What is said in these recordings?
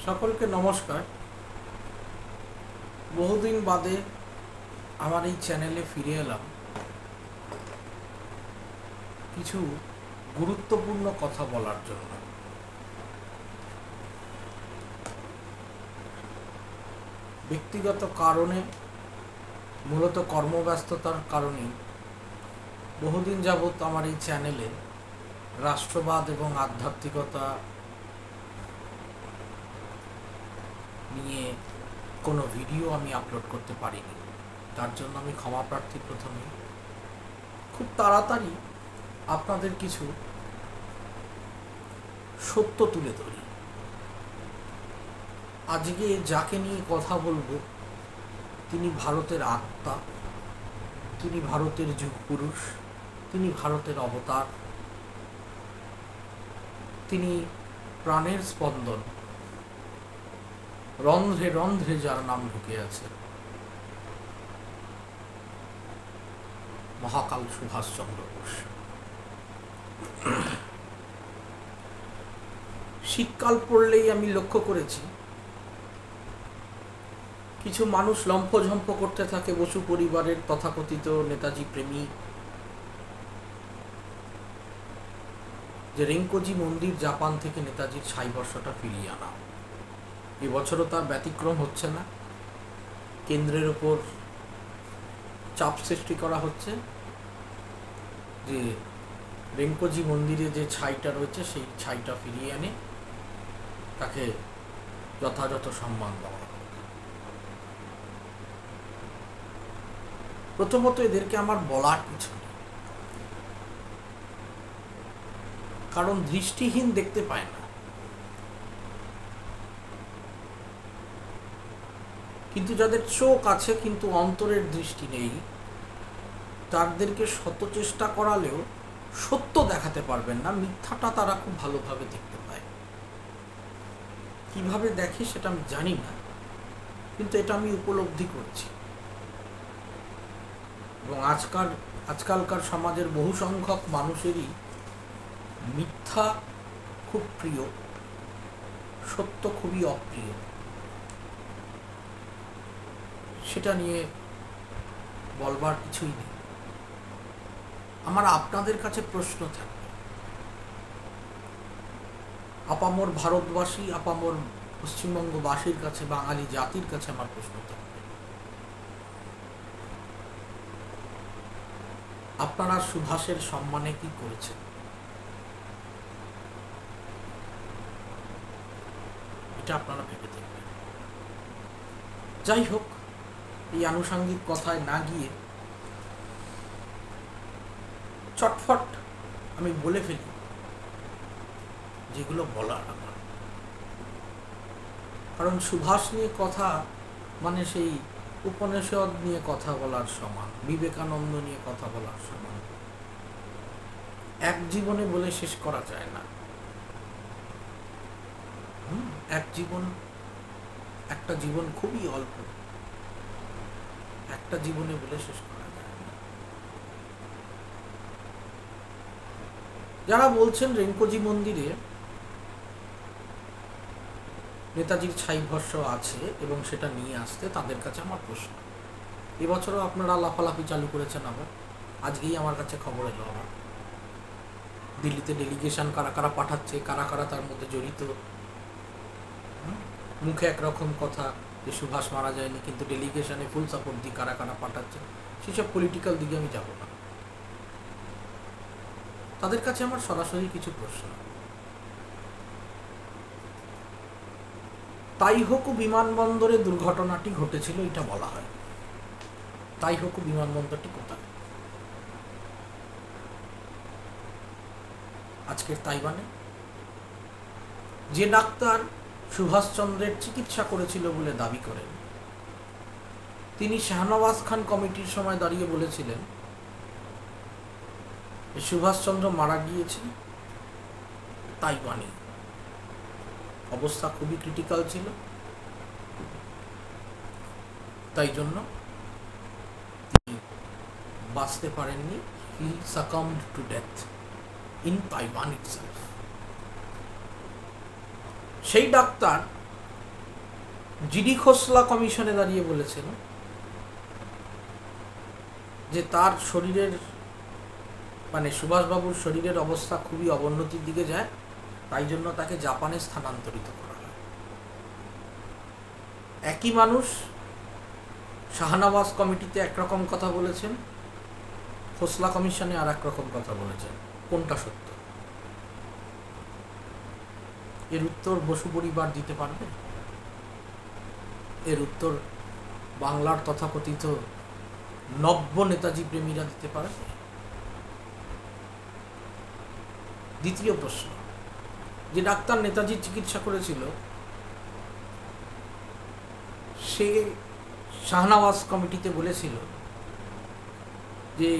সকলকে নমস্কার। বহুদিন বাদে আমার এই চ্যানেলে ফিরে এলাম কিছু গুরুত্বপূর্ণ কথা বলার জন্য। ব্যক্তিগত কারণে, মূলত কর্মব্যস্ততার কারণেই বহুদিন যাবৎ আমার এই চ্যানেলে রাষ্ট্রবাদ এবং আধ্যাত্মিকতা নিয়ে কোনো ভিডিও আমি আপলোড করতে পারিনি। তার জন্য আমি ক্ষমা প্রার্থী। প্রথমে খুব তাড়াতাড়ি আপনাদের কিছু সত্য তুলে ধরি। আজকে যাকে নিয়ে কথা বলবো তিনি ভারতের আত্মা, তিনি ভারতের যুগ পুরুষ, তিনি ভারতের অবতার, তিনি প্রাণের স্পন্দন, রন্ধ্রে রন্ধ্রে যার নাম ঢুকে আছে, মহাকাল সুভাষচন্দ্র বোস। শীতকাল পড়লেই আমি লক্ষ্য করেছি কিছু মানুষ লম্ফঝম্প করতে থাকে বসু পরিবারের তথাকথিত নেতাজি প্রেমী, যে রেঙ্কোজি মন্দির জাপান থেকে নেতাজির ৬০ বর্ষটা ফিরিয়ে আনা। এবছরও তার ব্যতিক্রম হচ্ছে না। কেন্দ্রের ওপর চাপ সৃষ্টি করা হচ্ছে যে রেঙ্কোজি মন্দিরে যে ছাইটা রয়েছে সেই ছাইটা ফিরিয়ে এনে তাকে যথাযথ সম্মান দেওয়া। প্রথমত এদেরকে আমার বলার কিছু নেই, কারণ দৃষ্টিহীন দেখতে পায় না, কিন্তু যাদের চোখ আছে কিন্তু অন্তরের দৃষ্টি নেই, তাদেরকে শত চেষ্টা করালেও সত্য দেখাতে পারবেন না, মিথ্যাটা তারা খুব ভালোভাবে দেখতে পায়। কিভাবে দেখে সেটা আমি জানি না, কিন্তু এটা আমি উপলব্ধি করছি। এবং আজকালকার সমাজের বহু সংখ্যক মানুষেরই মিথ্যা খুব প্রিয়, সত্য খুবই অপ্রিয়। সেটা নিয়ে বলবার কিছুই নেই। আমার আপনাদের কাছে প্রশ্ন থাকবে, আপামর ভারতবাসী, আপামর পশ্চিমবঙ্গবাসীর কাছে, বাঙালি জাতির কাছে আমার প্রশ্ন থাকবে, আপনারা সুভাষের সম্মানে কি করেছেন? এটা আপনারা ভেবে দেখবেন। যাই হোক, এই আনুষঙ্গিক কথায় না গিয়ে চটফট আমি বলে ফেলি যেগুলো বলার আমার। কারণ সুভাষ নিয়ে কথা মানে সেই উপনিষদ নিয়ে কথা বলার সমান, বিবেকানন্দ নিয়ে কথা বলার সমান। এক জীবনে বলে শেষ করা যায় না। একটা জীবন খুবই অল্প, একটা জীবনে বলে শেষ করা যায় না। যারা বলছেন রেঙ্কোজি মন্দিরে নেতাজির ৬০ বর্ষ আছে এবং সেটা নিয়ে আসতে, তাদের কাছে আমার প্রশ্ন, এবছরও আপনারা লাফালাফি চালু করেছেন। আবার আজকেই আমার কাছে খবর এলো, আবার দিল্লিতে ডেলিগেশন কারা কারা পাঠাচ্ছে, কারা কারা তার মধ্যে জড়িত। মুখে একরকম কথা যে সুভাষ মারা যায়নি, কিন্তু ডেলিগেশনে ফুল সাপোর্ট দিয়ে কারা কারা পাঠাচ্ছে, সেসব পলিটিক্যাল দিকে আমি যাব না। তাদের কাছে আমার সরাসরি কিছু প্রশ্ন। তাইহোকু বিমানবন্দরে দুর্ঘটনাটি ঘটেছিল এটা বলা হয়। তাইহোকু বিমানবন্দরটি কোথায়? আজকের তাইওয়ানে। যে ডাক্তার সুভাষচন্দ্রের চিকিৎসা করেছিল বলে দাবি করেন, তিনি শাহনওয়াজ খান কমিটির সময় দাঁড়িয়ে বলেছিলেন সুভাষচন্দ্র মারা গিয়েছে তাইওয়ানে, অবস্থা খুবই ক্রিটিক্যাল ছিল, তাই জন্য তিনি বাঁচতে পারেননি। He succumbed to death in Taiwan itself. সেই ডাক্তার জিডি খোসলা কমিশনে দাঁড়িয়ে বলেছেন যে তার শরীরের মানে সুভাষবাবুর শরীরের অবস্থা খুবই অবনতির দিকে যায়, তাই জন্য তাকে জাপানে স্থানান্তরিত করা হয়। একই মানুষ শাহনওয়াজ কমিটিতে একরকম কথা বলেছেন, খোসলা কমিশনে আর একরকম কথা বলেছেন। কোনটা সত্য? এর উত্তর বসু পরিবার দিতে পারবে? এর উত্তর বাংলার তথাকথিত নব্য নেতাজি প্রেমীরা দিতে পারবে? দ্বিতীয় প্রশ্ন, যে ডাক্তার নেতাজির চিকিৎসা করেছিল সে শাহনওয়াজ কমিটিতে বলেছিল যে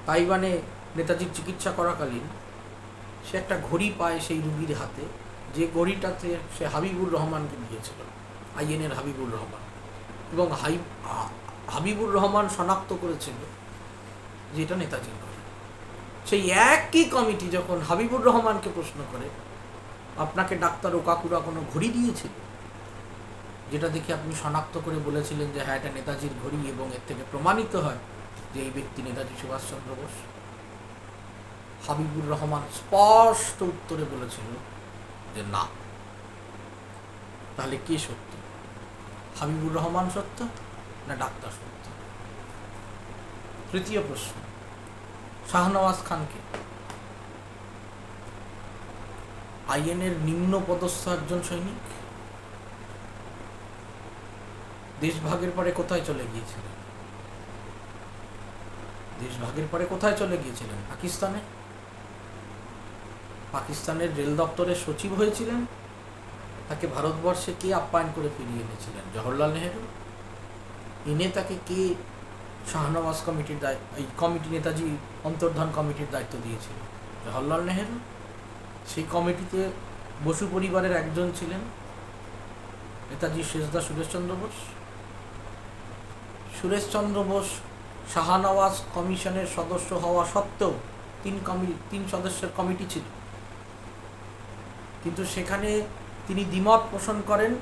তাইওয়ানে নেতাজির চিকিৎসা করাকালীন সে একটা ঘড়ি পায় সেই রুগীর হাতে, যে ঘড়িটাতে সে হাবিবুর রহমানকে দিয়েছিল, আইএনএর হাবিবুর রহমান, এবং হাবিবুর রহমান শনাক্ত করেছিল যে এটা নেতাজির ঘড়ি। সেই একই কমিটি যখন হাবিবুর রহমানকে প্রশ্ন করে, আপনাকে ডাক্তার ওকাকুরা কোনো ঘড়ি দিয়েছিল যেটা দেখে আপনি শনাক্ত করে বলেছিলেন যে হ্যাঁ এটা নেতাজির ঘড়ি, এবং এর থেকে প্রমাণিত হয় যে এই ব্যক্তি নেতাজি সুভাষচন্দ্র বোস, হাবিবুর রহমান স্পষ্ট উত্তরে বলেছিল যে না। তাহলে কে সত্য? হাবিবুর রহমান সত্য না ডাক্তার সত্য? তৃতীয় প্রশ্ন, শাহনওয়াজ খানকে আইএনএর নিম্ন পদস্থ একজন সৈনিক, দেশভাগের পরে কোথায় চলে গিয়েছিলেন? দেশভাগের পরে কোথায় চলে গিয়েছিলেন? পাকিস্তানে। পাকিস্তানের রেল দপ্তরের সচিব হয়েছিলেন। তাকে ভারতবর্ষে কে আপ্যায়ন করে ফিরিয়ে এনেছিলেন? জওহরলাল নেহেরু। এনে তাকে কে শাহনওয়াজ কমিটির এই কমিটি, নেতাজি অন্তর্ধান কমিটির দায়িত্ব দিয়েছিল? জওহরলাল নেহেরু। সেই কমিটিতে বসু পরিবারের একজন ছিলেন নেতাজি শেষদা সুরেশচন্দ্র বোস। সুরেশচন্দ্র বোস শাহনওয়াজ কমিশনের সদস্য হওয়া সত্ত্বেও তিন সদস্যের কমিটি ছিল, কিন্তু সেখানে তিনি দ্বিমত পোষণ করেন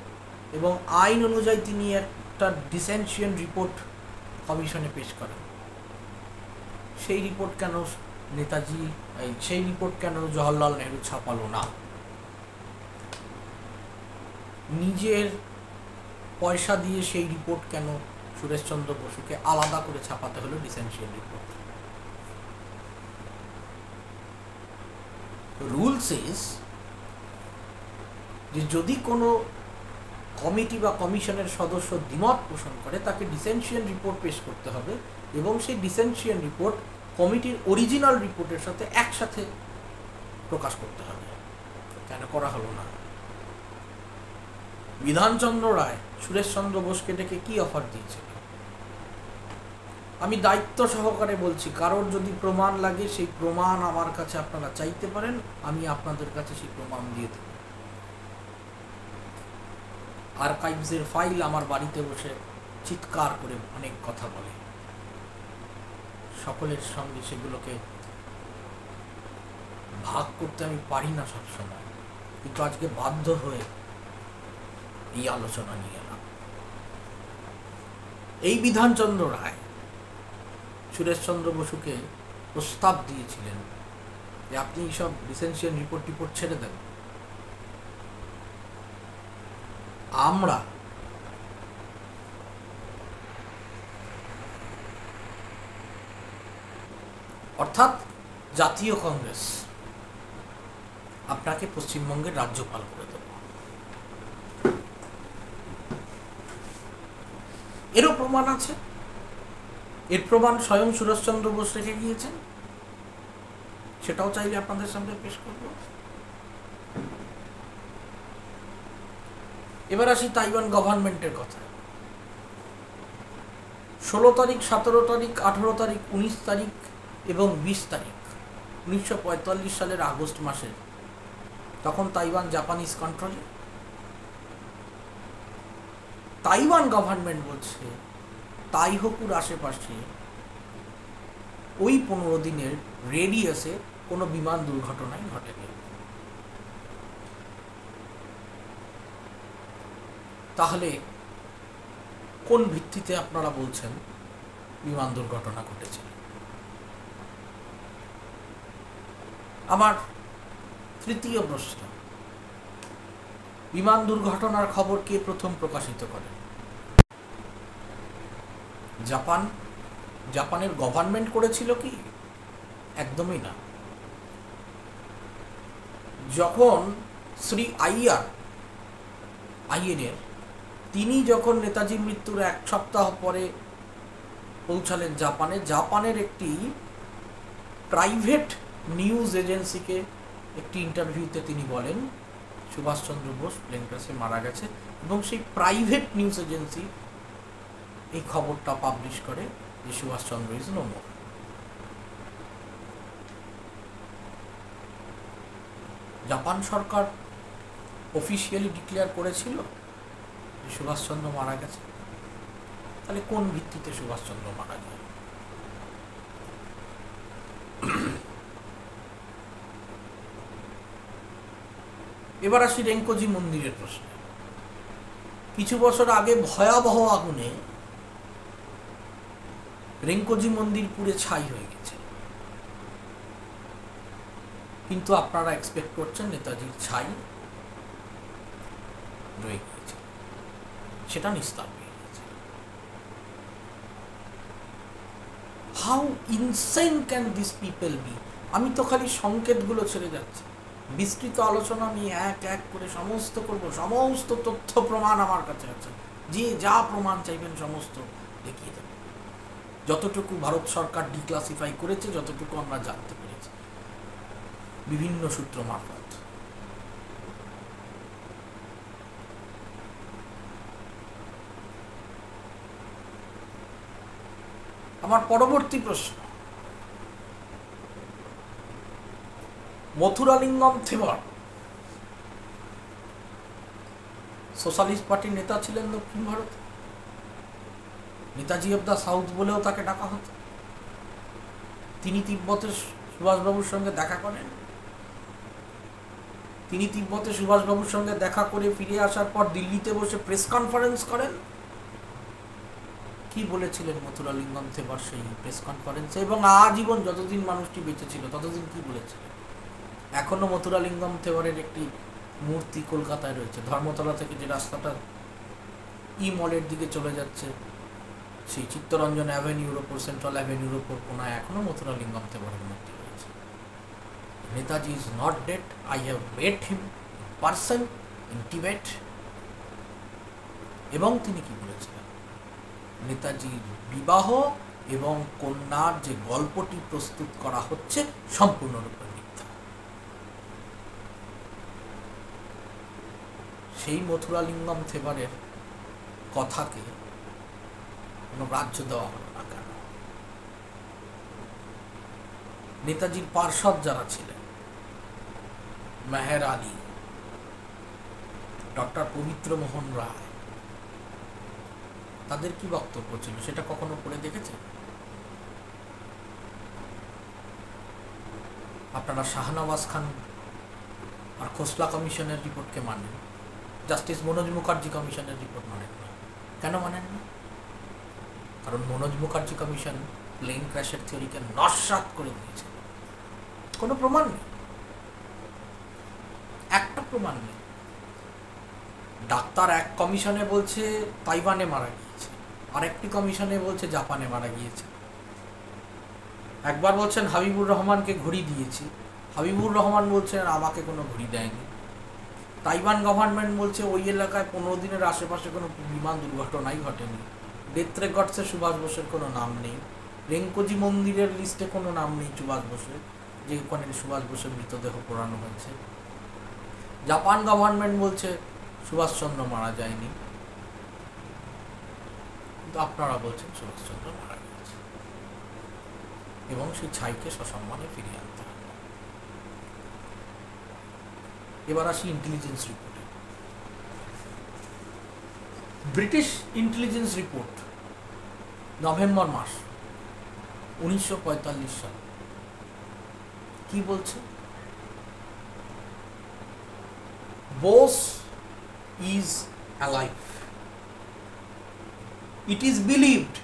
এবং আইন অনুযায়ী তিনি একটা ডিসেনশিয়েন্ট রিপোর্ট কমিশনে পেশ করেন। সেই রিপোর্ট কেন জওহরলাল নেহেরু ছাপালো না? নিজের পয়সা দিয়ে সেই রিপোর্ট কেন সুরেশচন্দ্র বসুকে আলাদা করে ছাপাতে হলো ডিসেনশিয়েন্ট রিপোর্ট? রুল সেজ যে যদি কোনো কমিটি বা কমিশনের সদস্য দ্বিমত পোষণ করে তাকে ডিসেনশিয়েন্ট রিপোর্ট পেশ করতে হবে, এবং সেই ডিসেনশিয়েন্ট রিপোর্ট কমিটির অরিজিনাল রিপোর্টের সাথে একসাথে প্রকাশ করতে হবে। কেন করা হলো না? বিধানচন্দ্র রায় সুরেশচন্দ্র বোসকে ডেকে কি অফার দিয়েছিল? আমি দায়িত্ব সহকারে বলছি, কারোর যদি প্রমাণ লাগে সেই প্রমাণ আমার কাছে আপনারা চাইতে পারেন, আমি আপনাদের কাছে সেই প্রমাণ দিয়ে দেব। আর্কাইভসের ফাইল আমার বাড়িতে বসে চিৎকার করে অনেক কথা বলে, সকলের সঙ্গে সেগুলোকে ভাগ করতে আমি পারি না সবসময়, কিন্তু আজকে বাধ্য হয়ে এই আলোচনা নিয়ে এলাম। এই বিধানচন্দ্র রায় সুরেশচন্দ্র বসুকে প্রস্তাব দিয়েছিলেন যে আপনি এইসব ডিসেনশিয়েন্ট রিপোর্ট ছেড়ে দেন, আমরা অর্থাৎ জাতীয় কংগ্রেস আপনাকে পশ্চিমবঙ্গের রাজ্যপাল করে দেব। এরও প্রমাণ আছে। এর প্রমাণ স্বয়ং সুরেশচন্দ্র বোস রেখে গিয়েছেন, সেটাও চাইলে আপনাদের সামনে পেশ করব। এবার আসি তাইওয়ান গভর্নমেন্টের কথা। 16 তারিখ, 17 তারিখ, 18 তারিখ, 19 তারিখ এবং 20 তারিখ 1945 সালের আগস্ট মাসে, তখন তাইওয়ান জাপানিজ কন্ট্রোলে। তাইওয়ান গভর্নমেন্ট বলছে তাইহোকুর আশেপাশে ওই 15 দিনের রেডিয়াসে কোনো বিমান দুর্ঘটনাই ঘটেনি। তাহলে কোন ভিত্তিতে আপনারা বলছেন বিমান দুর্ঘটনা ঘটেছে? আমার তৃতীয় প্রশ্ন, বিমান দুর্ঘটনার খবর কে প্রথম প্রকাশিত করে? জাপানের গভর্নমেন্ট করেছিল কি? একদমই না। যখন শ্রী আইয়ের তিনি যখন নেতাজি মৃত্যুর 1 সপ্তাহ পরে পৌঁছালেন জাপানের একটি প্রাইভেট নিউজ এজেন্সিকে একটি ইন্টারভিউতে তিনি বলেন সুভাষচন্দ্র বোস প্লেন ক্র্যাশে মারা গেছে, এবং সেই প্রাইভেট নিউজ এজেন্সি এই খবরটা পাবলিশ করে যে Subhas Chandra is no more. Japan সরকার অফিসিয়ালি ডিক্লেয়ার করেছিল যে সুভাষচন্দ্র মারা গেছে। তাহলে কোন ভিত্তিতে সুভাষচন্দ্র মারা যায়? এবার আসি রেঙ্কোজি মন্দিরের প্রশ্নে। কিছু বছর আগে ভয়াবহ আগুনে রেঙ্কোজি মন্দির পুড়ে ছাই হয়ে গেছে, কিন্তু আপনারা এক্সপেক্ট করছেন নেতাজির ছাই রয়ে গিয়েছে, সেটা নিস্তার পেয়ে গেছে। How insane can this people B? আমি তো খালি সংকেতগুলো ছেড়ে যাচ্ছি, বিস্তৃত আলোচনা আমি এক এক করে সমস্ত করব, সমস্ত তথ্য প্রমাণ আমার কাছে আছে, যে যা প্রমাণ চাইবেন সমস্ত দেখিয়ে দেব, যতটুকু ভারত সরকার ডিক্লাসিফাই করেছে, যতটুকু আমরা জানতে পেরেছি বিভিন্ন সূত্র মারফত। আমার পরবর্তী প্রশ্ন, মথুরালিঙ্গম থেবার সোশ্যালিস্ট পার্টির নেতা ছিলেন দক্ষিণ ভারতে, নেতাজি অব দ্য সাউথ বলেও তাকে ডাকা হতো। তিনি তিব্বতের সুভাষবাবুর সঙ্গে দেখা করেন। তিনি তিব্বতে সুভাষবাবুর সঙ্গে দেখা করে ফিরে আসার পর দিল্লিতে বসে প্রেস কনফারেন্স করেন। কি বলেছিলেন মথুরালিঙ্গম থেবার সেই প্রেস কনফারেন্সে, এবং আজীবন যতদিন মানুষটি বেঁচে ছিল ততদিন কি বলেছিলেন? এখনো মথুরালিঙ্গম থেবারের একটি মূর্তি কলকাতায় রয়েছে। ধর্মতলা থেকে যে রাস্তাটা ই মলের দিকে চলে যাচ্ছে, সেই চিত্তরঞ্জন অ্যাভিনিউর ওপর, সেন্ট্রাল অ্যাভিনিউর ওপর কোনায় এখনো মথুরালিঙ্গম থেবারের মূর্তি রয়েছে। Netaji is not dead, I have mate him person in Tibet. এবং তিনি কি বলেছিলেন? নেতাজির বিবাহ এবং কন্যার যে গল্পটি প্রস্তুত করা হচ্ছে সম্পূর্ণরূপে মিথ্যা। সেই মথুরালিঙ্গম থেবারের কথাকে কোনো রাজ্য দেওয়া হলো না কেন? নেতাজির পার্ষদ যারা ছিলেন, মেহের আলী, ডক্টর পবিত্র মোহন রায়, তাদের কি বক্তব্য ছিল সেটা কখনো পড়ে দেখেছেন? আপনারা শাহনওয়াজ খান আর খোসলা কমিশনের রিপোর্টকে মানেন, জাস্টিস মনোজ মুখার্জি কমিশনের রিপোর্ট মানেন না। কেন মানেন না? কারণ মনোজ মুখার্জি কমিশন প্লেন ক্র্যাশের থিওরিকে নস্যাৎ করে দিয়েছে। কোনো প্রমাণ নেই, একটা প্রমাণ নেই। ডাক্তার এক কমিশনে বলছে তাইওয়ানে মারা গিয়েছে, আরেকটি কমিশনে বলছে জাপানে মারা গিয়েছে। একবার বলছেন হাবিবুর রহমানকে ঘড়ি দিয়েছি, হাবিবুর রহমান বলছেন আমাকে কোনো ঘড়ি দেয়নি। তাইওয়ান গভর্নমেন্ট বলছে ওই এলাকায় 15 দিনের আশেপাশে কোনো বিমান দুর্ঘটনাই ঘটেনি। ডেথ রেকর্ডসে সুভাষ বোসের কোনো নাম নেই। রেঙ্কোজি মন্দিরের লিস্টে কোনো নাম নেই সুভাষ বোসের, যে ওখানে সুভাষ বোসের মৃতদেহ পোড়ানো হয়েছে। জাপান গভর্নমেন্ট বলছে সুভাষচন্দ্র মারা যায়নি, কিন্তু আপনারা বলছেন সুভাষচন্দ্র মারা গেছে, এবং সেই ছাইকে সসম্মানে ফিরিয়ে আনতে হবে। এবার আসি ইন্টেলিজেন্স রিপোর্টে। ব্রিটিশ ইন্টেলিজেন্স রিপোর্ট নভেম্বর মাস 1945 সাল কি বলছে? Bose is alive. It is believed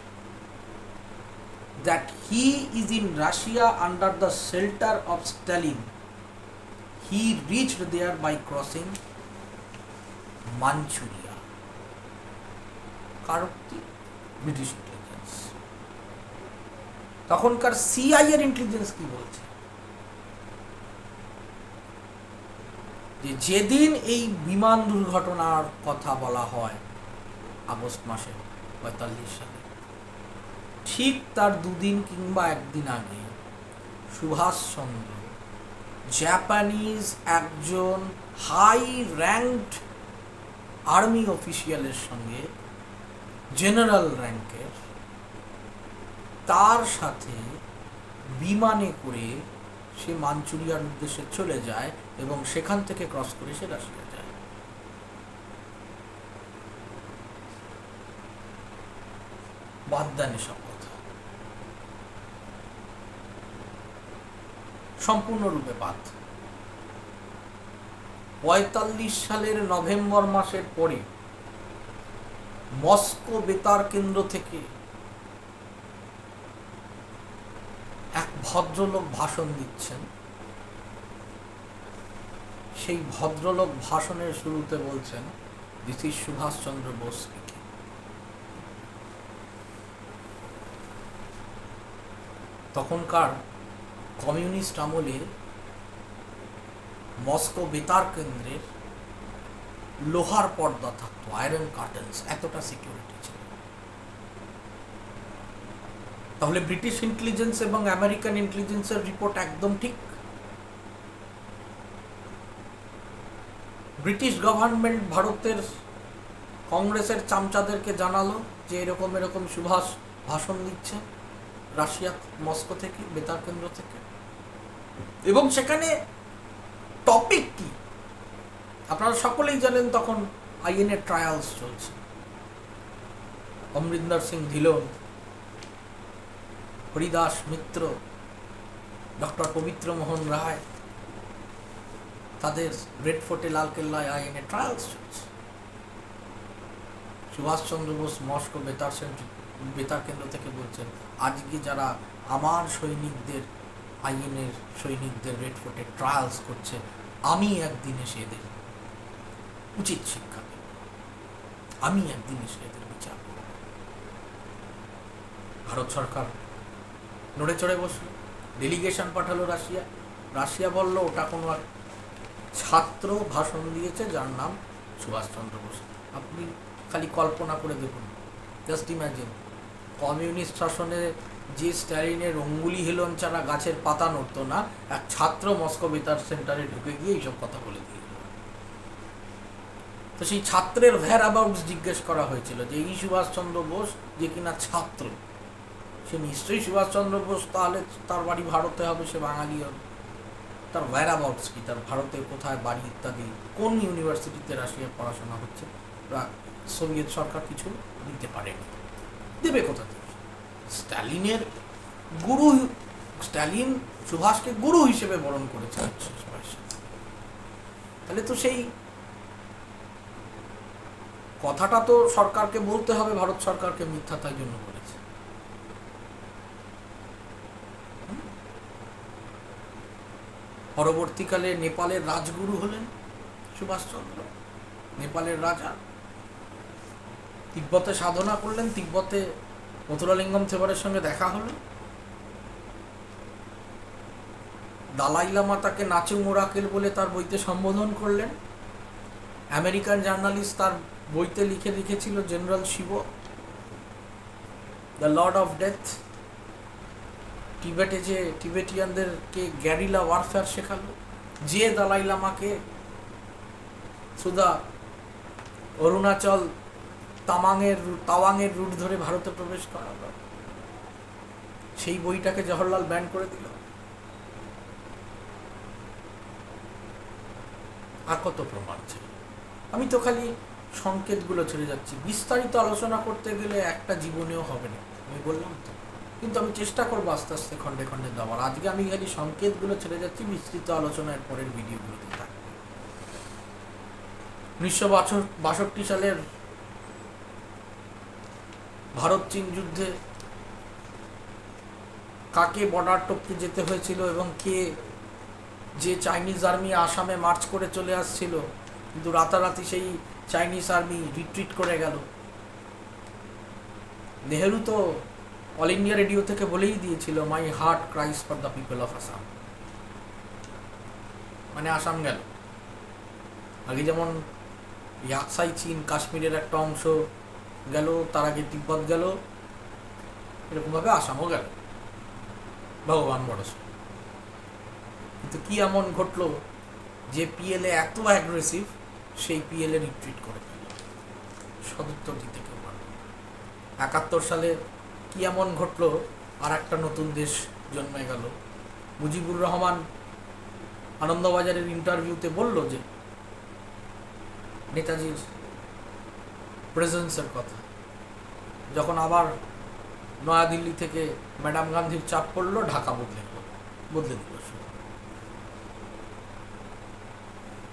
that he is in Russia under the shelter of Stalin. He reached there by crossing Manchuria. কারোক্তি ব্রিটিশ ইন্টেলিজেন্স। তখনকার সিআই এর ইন্টেলিজেন্স কি বলছে, যে যেদিন এই বিমান দুর্ঘটনার কথা বলা হয় আগস্ট মাসে 45 সালে, ঠিক তার দুদিন কিংবা একদিন আগে সুভাষচন্দ্র জাপানিজ একজন হাই র্যাঙ্কড আর্মি অফিসিয়ালের সঙ্গে, জেনারেল র্যাঙ্কের, তার সাথে বিমানে করে সে মাঞ্চুরিয়ার উদ্দেশ্যে চলে যায় এবং সেখান থেকে ক্রস করে সে রাশিয়া যায়। বাদ দেন এসব কথা, সম্পূর্ণরূপে বাদ। 45 সালের নভেম্বর মাসের পরে মস্কো বেতার কেন্দ্র থেকে এক ভদ্রলোক ভাষণ দিচ্ছেন। সেই ভদ্রলোক ভাষণের শুরুতে বলছেন, this is Subhas Chandra Bose speaking. তখনকার কমিউনিস্ট আমলে মস্কো বেতার কেন্দ্রের লোহার পর্দা থাকতো, আয়রন কার্টেন্স, এতটা সিকিউরিটি ছিল। তাহলে ব্রিটিশ ইন্টেলিজেন্স এবং আমেরিকান ইন্টেলিজেন্সের রিপোর্ট একদম ঠিক। ব্রিটিশ গভর্নমেন্ট ভারতের কংগ্রেসের চামচাদেরকে জানালো যে এরকম এরকম সুভাষ ভাষণ দিচ্ছে রাশিয়া, মস্কো থেকে, বেতার কেন্দ্র থেকে। এবং সেখানে টপিক কি আপনারা সকলেই জানেন, তখন আইএনএ ট্রায়ালস চলছে। অমরিন্দর সিং ধিলোন, হরিদাস মিত্র, ডক্টর পবিত্র মোহন রায়, তাদের রেড ফোর্টে, লালকেল্লায় আইএনএ ট্রায়ালস চলছে। সুভাষচন্দ্র বোস মস্কো বেতার কেন্দ্র থেকে বলছেন, আজকে যারা আমার সৈনিকদের, আইএনএর সৈনিকদের রেড ফোর্টে ট্রায়ালস করছে, আমি একদিন এসে এদের উচিত শিক্ষা দেব, আমি একদিন এসে এদের বিচার করব। ভারত সরকার নড়ে চড়ে বসলো, ডেলিগেশন পাঠালো রাশিয়া। রাশিয়া বলল ওটা কোনো এক ছাত্র ভাষণ দিয়েছে যার নাম সুভাষচন্দ্র বোস। আপনি খালি কল্পনা করে দেখুন, জাস্ট ইম্যাজিন, কমিউনিস্ট শাসনে যে স্ট্যালিনের অঙ্গুলি হেলন ছাড়া গাছের পাতা নড়তো না, এক ছাত্র মস্কো বেতার সেন্টারে ঢুকে গিয়ে এইসব কথা বলে দিয়ে। তো সেই ছাত্রের ভ্যার অ্যাবাউটস জিজ্ঞেস করা হয়েছিল যে এই সুভাষচন্দ্র বোস যে কিনা ছাত্র, সে নিশ্চয়ই সুভাষচন্দ্র বোস, তাহলে তার বাড়ি ভারতে হবে, সে বাঙালি হবে, তার ভ্যার অ্যাবাউটস কি, তার ভারতে কোথায় বাড়ি ইত্যাদি, কোন ইউনিভার্সিটিতে রাশিয়ার পড়াশোনা হচ্ছে, সোভিয়েত সরকার কিছু দিতে পারেনি। দেবে কোথা থেকে? স্ট্যালিনের গুরু, স্ট্যালিন সুভাষকে গুরু হিসেবে বরণ করেছে। তাহলে তো সেই কথাটা তো সরকারকে বলতে হবে, ভারত সরকারকে মিথ্যা তাই জন্য বলেছে। পরবর্তীকালে নেপালের রাজগুরু হলেন সুভাষচন্দ্র, নেপালের রাজা। তিব্বতে সাধনা করলেন, তিব্বতে মথুরালিঙ্গম থেবারের সঙ্গে দেখা হলো। দালাই লামা তাকে নাচুং ওরাকেল বলে তার বইতে সম্বোধন করলেন। আমেরিকান জার্নালিস্ট তার বইতে লিখেছিল general Shiv, the lord of death. টিবেটে যে টিবেটিয়ানদেরকে গ্যারিলা ওয়ারফেয়ার শেখালো, যে দালাই লামাকে সুদা অরুণাচল তাওয়াংয়ের রুট ধরে ভারতে প্রবেশ করালো, সেই বইটাকে জওহরলাল ব্যান করে দিল। আর কত প্রমাণ ছিল? আমি তো খালি সংকেতগুলো ছেড়ে যাচ্ছি, বিস্তারিত আলোচনা করতে গেলে একটা জীবনেও হবে না, আমি বললাম তো। কিন্তু আমি চেষ্টা করবো আস্তে আস্তে খন্ডে খন্ডে দেওয়ার। আজকে আমি খালি সংকেতগুলো ছেড়ে যাচ্ছি, বিস্তৃত আলোচনার পরের ভিডিওগুলোতে থাকবে। 1962 সালের ভারত চীন যুদ্ধে কাকে বর্ডার টপকে যেতে হয়েছিল এবং কে যে চাইনিজ আর্মি আসামে মার্চ করে চলে আসছিল, কিন্তু রাতারাতি সেই চাইনিজ আর্মি রিট্রিট করে গেল। নেহেরু তো অল ইন্ডিয়া রেডিও থেকে বলেই দিয়েছিল, my heart ক্রাইস for the people of Assam, মানে আসাম গেল। আগে যেমন ইয়াকসাই চীন কাশ্মীরের একটা অংশ গেল, তার আগে তিব্বত গেল, এরকমভাবে আসামও গেল, ভগবান বড়স। কিন্তু কি এমন ঘটলো যে পিএলএ এত অ্যাগ্রেসিভ, সেই পিএলএ রিট্রিট করে ফেলল, সদুত্তর দিতে কেউ পারল। 71 সালে কি এমন ঘটলো, আর একটা নতুন দেশ জন্মে গেল। মুজিবুর রহমান আনন্দবাজারের ইন্টারভিউতে বলল যে নেতাজির প্রেজেন্সের কথা, যখন আবার নয়াদিল্লি থেকে ম্যাডাম গান্ধীর চাপ পড়লো, ঢাকা বদলে দিল।